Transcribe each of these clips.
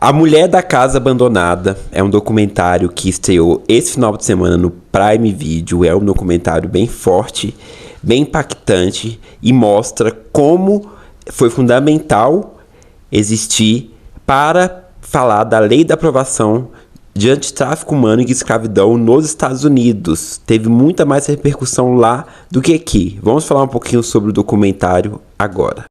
A Mulher da Casa Abandonada é um documentário que estreou esse final de semana no Prime Video. É um documentário bem forte, bem impactante e mostra como foi fundamental existir para falar da lei da aprovação de antitráfico humano e escravidão nos Estados Unidos. Teve muita mais repercussão lá do que aqui. Vamos falar um pouquinho sobre o documentário agora.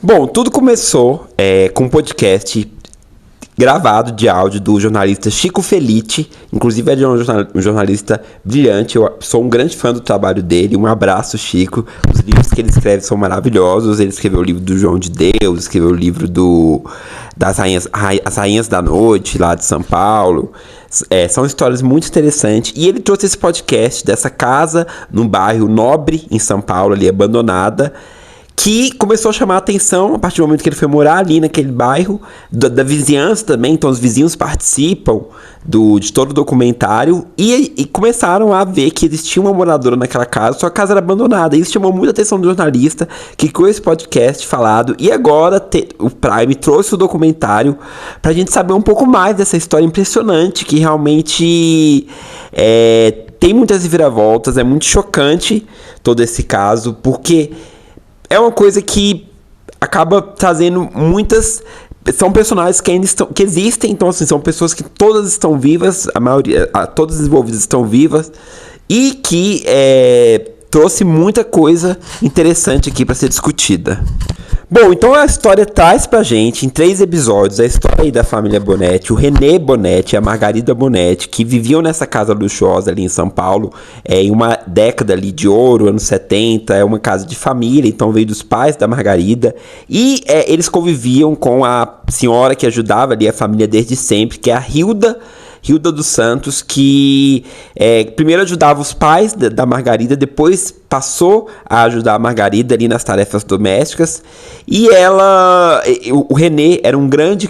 Bom, tudo começou com um podcast gravado de áudio do jornalista Chico Felitti. Inclusive, ele é um jornalista brilhante. Eu sou um grande fã do trabalho dele. Um abraço, Chico. Os livros que ele escreve são maravilhosos. Ele escreveu o livro do João de Deus, escreveu o livro das As Rainhas da Noite, lá de São Paulo. São histórias muito interessantes. E ele trouxe esse podcast dessa casa num bairro nobre em São Paulo, ali abandonada, que começou a chamar a atenção a partir do momento que ele foi morar ali naquele bairro, da vizinhança também. Então os vizinhos participam de todo o documentário e começaram a ver que existia uma moradora naquela casa, sua casa era abandonada. Isso chamou muita atenção do jornalista que criou esse podcast falado. E agora o Prime trouxe o documentário pra gente saber um pouco mais dessa história impressionante, que realmente tem muitas reviravoltas. É muito chocante todo esse caso, porque é uma coisa que acaba trazendo muitas... São personagens que ainda que existem, então assim, são pessoas que todas estão vivas, a maioria, todas as envolvidas estão vivas, e que trouxe muita coisa interessante aqui para ser discutida. Bom, então a história traz pra gente, em 3 episódios, a história aí da família Bonetti, o René Bonetti e a Margarida Bonetti, que viviam nessa casa luxuosa ali em São Paulo, em uma década ali de ouro, anos 70, é uma casa de família, então veio dos pais da Margarida, e eles conviviam com a senhora que ajudava ali a família desde sempre, que é a Hilda dos Santos, que primeiro ajudava os pais da Margarida, depois passou a ajudar a Margarida ali nas tarefas domésticas. E o René era um grande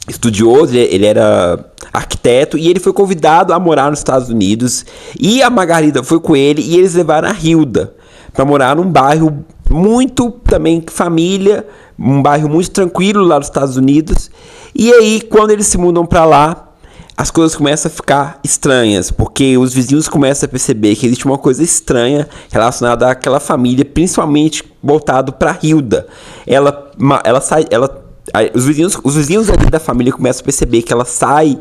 estudioso, ele era arquiteto, e ele foi convidado a morar nos Estados Unidos, e a Margarida foi com ele, e eles levaram a Hilda para morar num bairro muito também família, um bairro muito tranquilo lá nos Estados Unidos. E aí, quando eles se mudam para lá, as coisas começam a ficar estranhas, porque os vizinhos começam a perceber que existe uma coisa estranha relacionada àquela família, principalmente voltado para Hilda. Os vizinhos ali da família começam a perceber que ela sai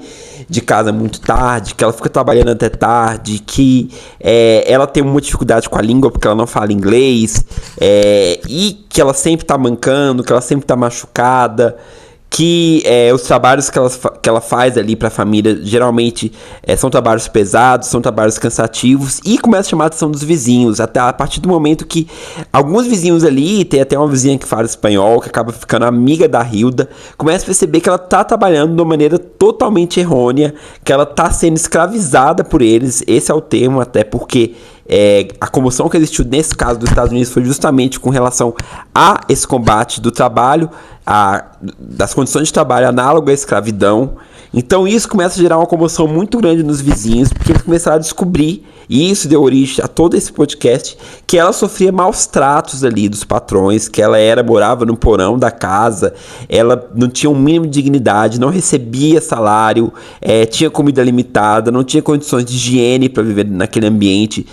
de casa muito tarde, que ela fica trabalhando até tarde, que ela tem uma dificuldade com a língua porque ela não fala inglês, e que ela sempre está mancando, que ela sempre está machucada, que os trabalhos que ela faz ali para a família geralmente são trabalhos pesados, são trabalhos cansativos, e começa a chamar a atenção dos vizinhos, até a partir do momento que alguns vizinhos ali, tem até uma vizinha que fala espanhol, que acaba ficando amiga da Hilda, começa a perceber que ela está trabalhando de uma maneira totalmente errônea, que ela está sendo escravizada por eles. Esse é o termo, até porque a comoção que existiu nesse caso dos Estados Unidos foi justamente com relação a esse combate do trabalho, das condições de trabalho análogo à escravidão. Então isso começa a gerar uma comoção muito grande nos vizinhos, porque eles começaram a descobrir, e isso deu origem a todo esse podcast, que ela sofria maus tratos ali dos patrões, que ela morava no porão da casa, ela não tinha um mínimo de dignidade, não recebia salário, tinha comida limitada, não tinha condições de higiene para viver naquele ambiente.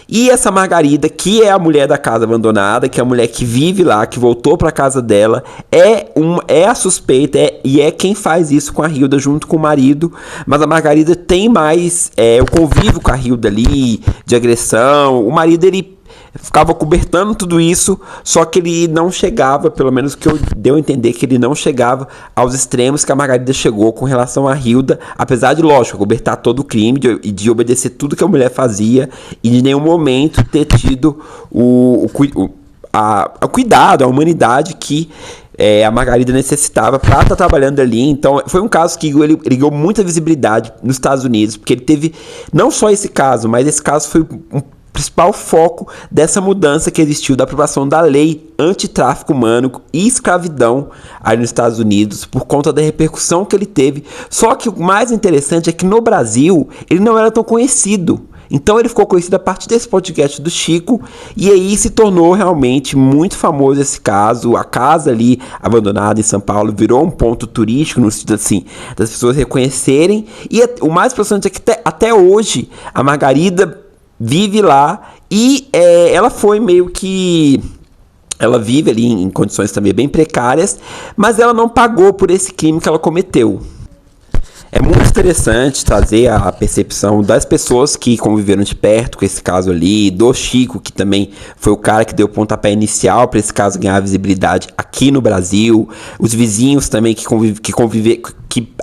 E essa Margarida, que é a mulher da casa abandonada, que é a mulher que vive lá, que voltou para casa dela, é a suspeita, e é quem faz isso com a Hilda junto com o marido. Mas a Margarida tem mais o convívio com a Hilda ali, de agressão. O marido, ele ficava cobertando tudo isso, só que ele não chegava, pelo menos que eu deu a entender, que ele não chegava aos extremos que a Margarida chegou com relação a Hilda, apesar de, lógico, cobertar todo o crime e de obedecer tudo que a mulher fazia, e de nenhum momento ter tido o cuidado, a humanidade que a Margarida necessitava para estar trabalhando ali. Então foi um caso que ele ganhou muita visibilidade nos Estados Unidos, porque ele teve não só esse caso, mas esse caso foi um principal foco dessa mudança que existiu da aprovação da lei antitráfico humano e escravidão aí nos Estados Unidos, por conta da repercussão que ele teve. Só que o mais interessante é que no Brasil ele não era tão conhecido. Então ele ficou conhecido a partir desse podcast do Chico, e aí se tornou realmente muito famoso esse caso. A casa ali abandonada em São Paulo virou um ponto turístico, no sentido assim, das pessoas reconhecerem. E o mais impressionante é que até hoje a Margarida vive lá, e ela foi meio que... Ela vive ali em condições também bem precárias, mas ela não pagou por esse crime que ela cometeu. É muito interessante trazer a percepção das pessoas que conviveram de perto com esse caso ali, do Chico, que também foi o cara que deu o pontapé inicial para esse caso ganhar visibilidade aqui no Brasil, os vizinhos também que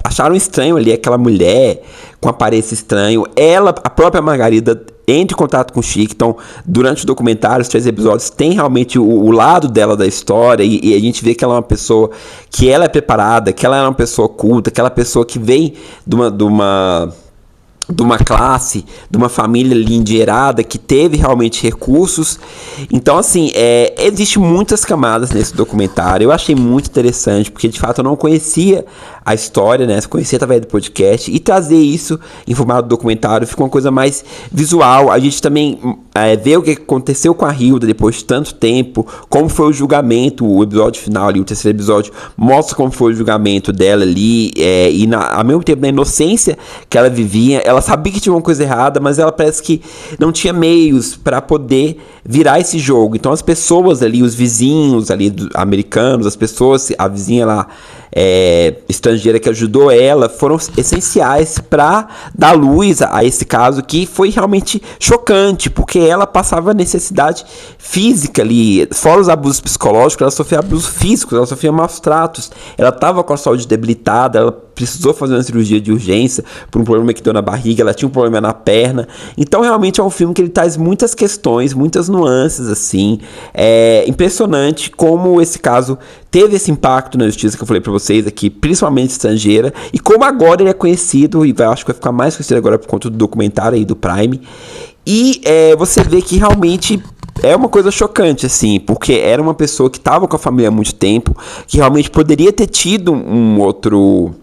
acharam estranho ali aquela mulher com aparência estranho. Ela, a própria Margarida, entra em contato com o Chico. Então, durante o documentário, os 3 episódios, tem realmente o lado dela da história, e a gente vê que ela é uma pessoa que ela é preparada, que ela é uma pessoa culta, aquela pessoa que vem de uma classe, de uma família ali endinheirada, que teve realmente recursos. Então, assim, existe muitas camadas nesse documentário. Eu achei muito interessante, porque de fato eu não conhecia a história, né? Eu conhecia através do podcast, e trazer isso em formato documentário ficou uma coisa mais visual. A gente também vê o que aconteceu com a Hilda depois de tanto tempo, como foi o julgamento. O episódio final ali, o 3º episódio, mostra como foi o julgamento dela ali, e ao mesmo tempo, na inocência que ela vivia, ela sabia que tinha uma coisa errada, mas ela parece que não tinha meios para poder virar esse jogo. Então as pessoas ali, os vizinhos ali americanos, as pessoas, a vizinha lá estrangeira que ajudou ela, foram essenciais para dar luz a esse caso, que foi realmente chocante, porque ela passava necessidade física ali, fora os abusos psicológicos, ela sofria abusos físicos, ela sofria maus tratos, ela estava com a saúde debilitada, ela precisou fazer uma cirurgia de urgência por um problema que deu na barriga, ela tinha um problema na perna. Então realmente é um filme que ele traz muitas questões, muitas nuances, assim. É impressionante como esse caso teve esse impacto na justiça que eu falei pra vocês aqui, principalmente estrangeira, e como agora ele é conhecido, e acho que vai ficar mais conhecido agora por conta do documentário aí do Prime. E você vê que realmente é uma coisa chocante, assim, porque era uma pessoa que estava com a família há muito tempo, que realmente poderia ter tido um outro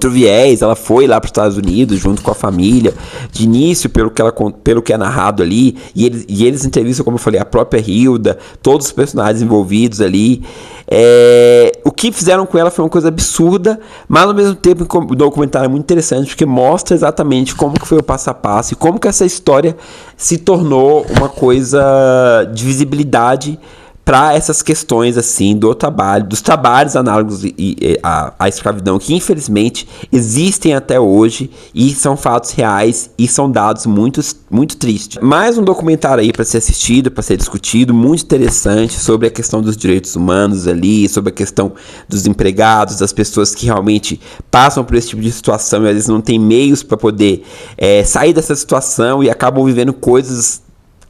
viés. Ela foi lá para os Estados Unidos junto com a família, de início, pelo que é narrado ali, e eles entrevistam, como eu falei, a própria Hilda, todos os personagens envolvidos ali. O que fizeram com ela foi uma coisa absurda, mas ao mesmo tempo o documentário é muito interessante, porque mostra exatamente como que foi o passo a passo, e como que essa história se tornou uma coisa de visibilidade para essas questões assim dos trabalhos análogos à escravidão, que infelizmente existem até hoje, e são fatos reais e são dados muito, muito tristes. Mais um documentário aí para ser assistido, para ser discutido, muito interessante, sobre a questão dos direitos humanos ali, sobre a questão dos empregados, das pessoas que realmente passam por esse tipo de situação e às vezes não têm meios para poder sair dessa situação, e acabam vivendo coisas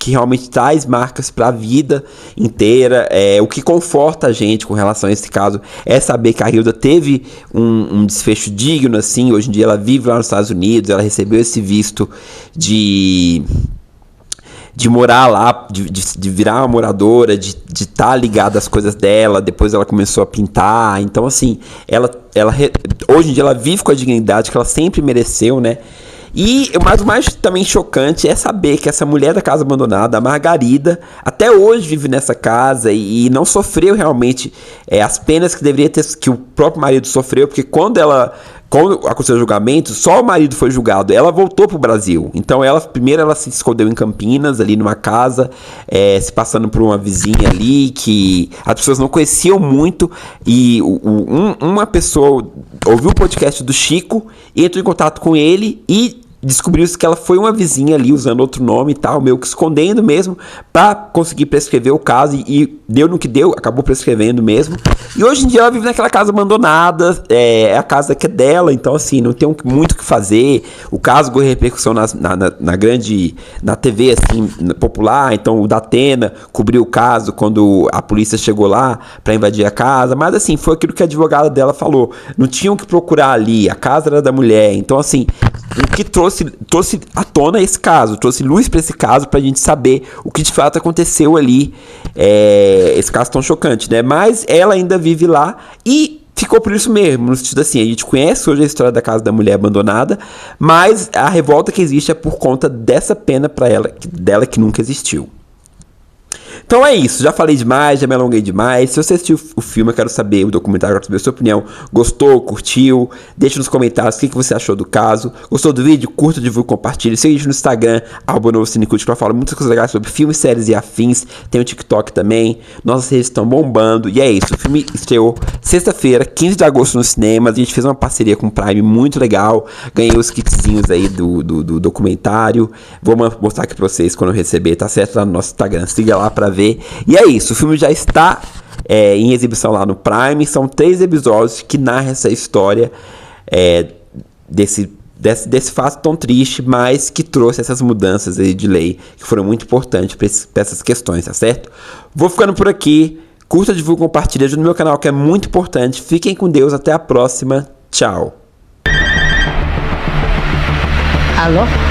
que realmente traz marcas para a vida inteira. O que conforta a gente com relação a esse caso é saber que a Hilda teve um desfecho digno, assim. Hoje em dia ela vive lá nos Estados Unidos, ela recebeu esse visto de morar lá, de virar uma moradora, de estar ligada às coisas dela. Depois ela começou a pintar. Então, assim, hoje em dia ela vive com a dignidade que ela sempre mereceu, né? Mas o mais também chocante é saber que essa mulher da casa abandonada, a Margarida, até hoje vive nessa casa e não sofreu realmente as penas que deveria ter, que o próprio marido sofreu, porque quando aconteceu o julgamento, só o marido foi julgado. Ela voltou pro Brasil. Então primeiro ela se escondeu em Campinas, ali numa casa, se passando por uma vizinha ali que as pessoas não conheciam muito, e uma pessoa ouviu o podcast do Chico, entrou em contato com ele e descobriu-se que ela foi uma vizinha ali, usando outro nome e tal, meio que escondendo mesmo, pra conseguir prescrever o caso, e deu no que deu, acabou prescrevendo mesmo. E hoje em dia ela vive naquela casa abandonada, é a casa que é dela, então assim, não tem muito o que fazer. O caso ganhou repercussão na TV, assim, popular. Então o Datena cobriu o caso quando a polícia chegou lá pra invadir a casa, mas assim, foi aquilo que a advogada dela falou, não tinham que procurar ali, a casa era da mulher. Então assim, o que trouxe à tona esse caso, trouxe luz para esse caso, pra gente saber o que de fato aconteceu ali, esse caso tão chocante, né? Mas ela ainda vive lá, e ficou por isso mesmo, no sentido assim, a gente conhece hoje a história da casa da mulher abandonada, mas a revolta que existe é por conta dessa pena para ela, dela que nunca existiu. Então é isso, já falei demais, já me alonguei demais. Se você assistiu o filme, eu quero saber, o documentário, eu quero saber a sua opinião. Gostou, curtiu? Deixa nos comentários o que você achou do caso. Gostou do vídeo? Curta, divulgue, compartilhe. Siga a gente no Instagram, @novocinecut, que eu falo muitas coisas legais sobre filmes, séries e afins. Tem o TikTok também. Nossas redes estão bombando. E é isso, o filme estreou sexta-feira, 15 de agosto nos cinemas. A gente fez uma parceria com o Prime muito legal. Ganhei os kitzinhos aí do documentário. Vou mostrar aqui pra vocês quando eu receber, tá certo? Lá no nosso Instagram. Siga lá pra ver. E é isso, o filme já está em exibição lá no Prime. São 3 episódios que narram essa história desse fato tão triste, mas que trouxe essas mudanças aí de lei que foram muito importantes para essas questões, tá certo? Vou ficando por aqui. Curta, divulga, compartilha, ajuda no meu canal, que é muito importante. Fiquem com Deus, até a próxima. Tchau. Alô?